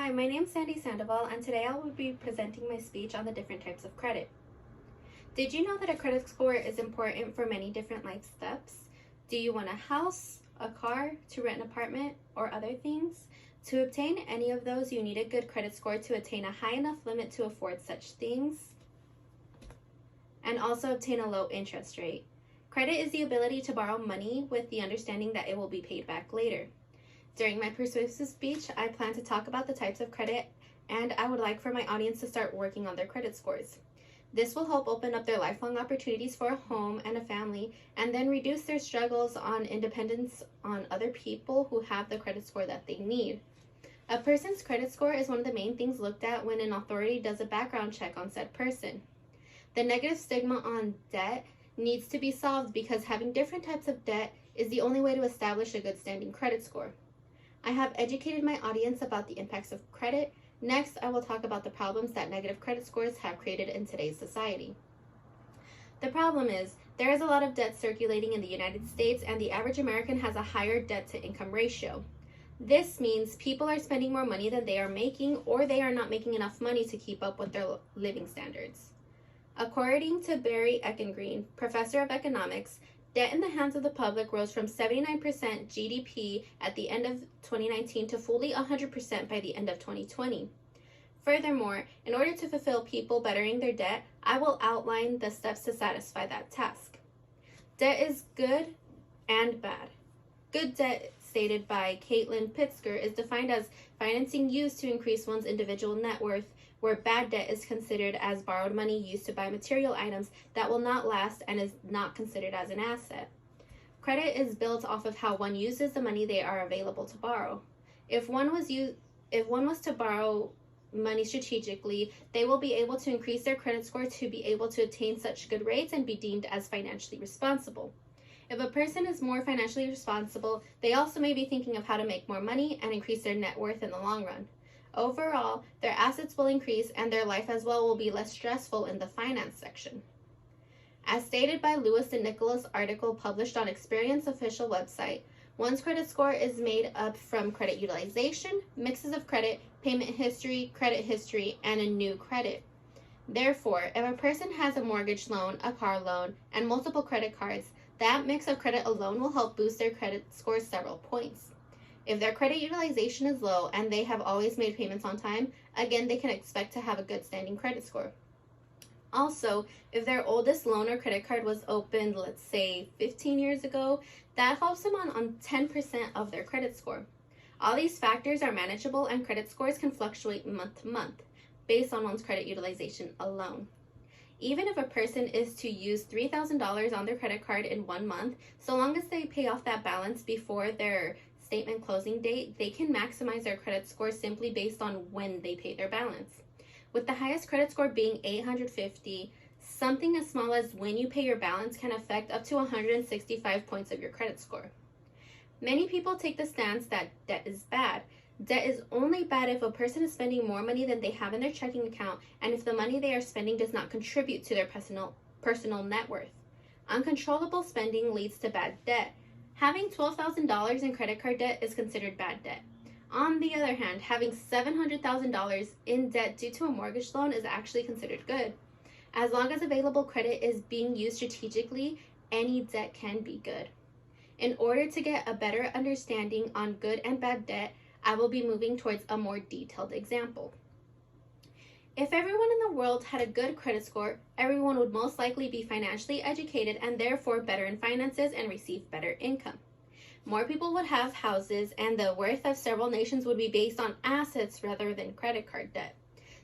Hi, my name is Sandy Sandoval, and today I will be presenting my speech on the different types of credit. Did you know that a credit score is important for many different life steps? Do you want a house, a car, to rent an apartment, or other things? To obtain any of those, you need a good credit score to attain a high enough limit to afford such things, and also obtain a low interest rate. Credit is the ability to borrow money with the understanding that it will be paid back later. During my persuasive speech, I plan to talk about the types of credit, and I would like for my audience to start working on their credit scores. This will help open up their lifelong opportunities for a home and a family, and then reduce their struggles on independence on other people who have the credit score that they need. A person's credit score is one of the main things looked at when an authority does a background check on said person. The negative stigma on debt needs to be solved because having different types of debt is the only way to establish a good standing credit score. I have educated my audience about the impacts of credit. Next, I will talk about the problems that negative credit scores have created in today's society. The problem is, there is a lot of debt circulating in the United States, and the average American has a higher debt-to-income ratio. This means people are spending more money than they are making, or they are not making enough money to keep up with their living standards. According to Barry Eichengreen, professor of economics, debt in the hands of the public rose from 79% GDP at the end of 2019 to fully 100% by the end of 2020. Furthermore, in order to fulfill people bettering their debt, I will outline the steps to satisfy that task. Debt is good and bad. Good debt, stated by Caitlin Pitzker, is defined as financing used to increase one's individual net worth, where bad debt is considered as borrowed money used to buy material items that will not last and is not considered as an asset. Credit is built off of how one uses the money they are available to borrow. If one was to borrow money strategically, they will be able to increase their credit score to be able to attain such good rates and be deemed as financially responsible. If a person is more financially responsible, they also may be thinking of how to make more money and increase their net worth in the long run. Overall, their assets will increase and their life as well will be less stressful in the finance section. As stated by Lewis and Nicholas' article published on Experian's official website, one's credit score is made up from credit utilization, mixes of credit, payment history, and a new credit. Therefore, if a person has a mortgage loan, a car loan, and multiple credit cards, that mix of credit alone will help boost their credit score several points. If their credit utilization is low and they have always made payments on time, again, they can expect to have a good standing credit score. Also, if their oldest loan or credit card was opened, let's say 15 years ago, that helps them on 10% of their credit score. All these factors are manageable, and credit scores can fluctuate month to month based on one's credit utilization alone. Even if a person is to use $3,000 on their credit card in 1 month, so long as they pay off that balance before their statement closing date, they can maximize their credit score simply based on when they pay their balance. With the highest credit score being 850, something as small as when you pay your balance can affect up to 165 points of your credit score. Many people take the stance that debt is bad. Debt is only bad if a person is spending more money than they have in their checking account, and if the money they are spending does not contribute to their personal net worth. Uncontrollable spending leads to bad debt. Having $12,000 in credit card debt is considered bad debt. On the other hand, having $700,000 in debt due to a mortgage loan is actually considered good. As long as available credit is being used strategically, any debt can be good. In order to get a better understanding on good and bad debt, I will be moving towards a more detailed example. If everyone in the world had a good credit score, everyone would most likely be financially educated and therefore better in finances and receive better income. More people would have houses, and the worth of several nations would be based on assets rather than credit card debt.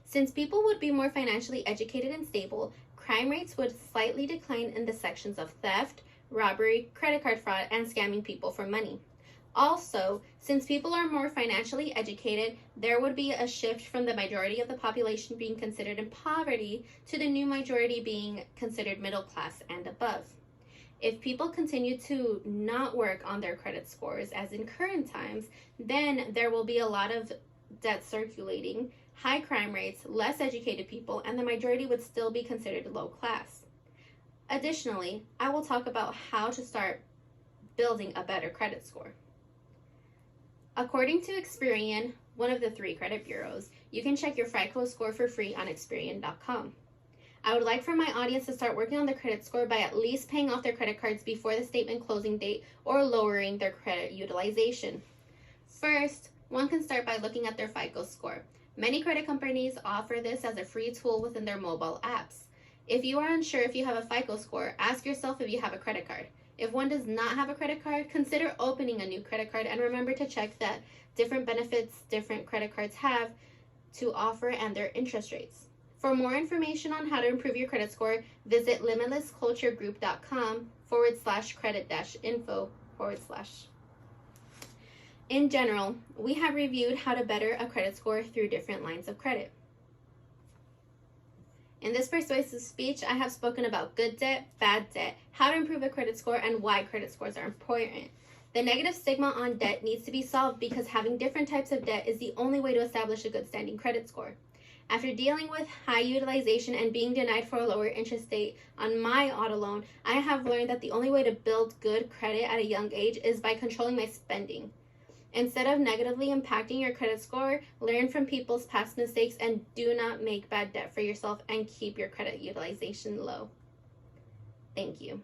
Since people would be more financially educated and stable, crime rates would slightly decline in the sections of theft, robbery, credit card fraud, and scamming people for money. Also, since people are more financially educated, there would be a shift from the majority of the population being considered in poverty to the new majority being considered middle class and above. If people continue to not work on their credit scores, as in current times, then there will be a lot of debt circulating, high crime rates, less educated people, and the majority would still be considered low class. Additionally, I will talk about how to start building a better credit score. According to Experian, one of the 3 credit bureaus. You can check your FICO score for free on Experian.com. I would like for my audience to start working on their credit score by at least paying off their credit cards before the statement closing date or lowering their credit utilization. First, one can start by looking at their FICO score. Many credit companies offer this as a free tool within their mobile apps. If you are unsure if you have a FICO score, ask yourself if you have a credit card. If one does not have a credit card, consider opening a new credit card and remember to check that different benefits different credit cards have to offer and their interest rates. For more information on how to improve your credit score, visit limitlessculturegroup.com/credit-info/. In general, we have reviewed how to better a credit score through different lines of credit. In this persuasive speech, I have spoken about good debt, bad debt, how to improve a credit score, and why credit scores are important. The negative stigma on debt needs to be solved because having different types of debt is the only way to establish a good standing credit score. After dealing with high utilization and being denied for a lower interest rate on my auto loan, I have learned that the only way to build good credit at a young age is by controlling my spending. Instead of negatively impacting your credit score, learn from people's past mistakes and do not make bad debt for yourself and keep your credit utilization low. Thank you.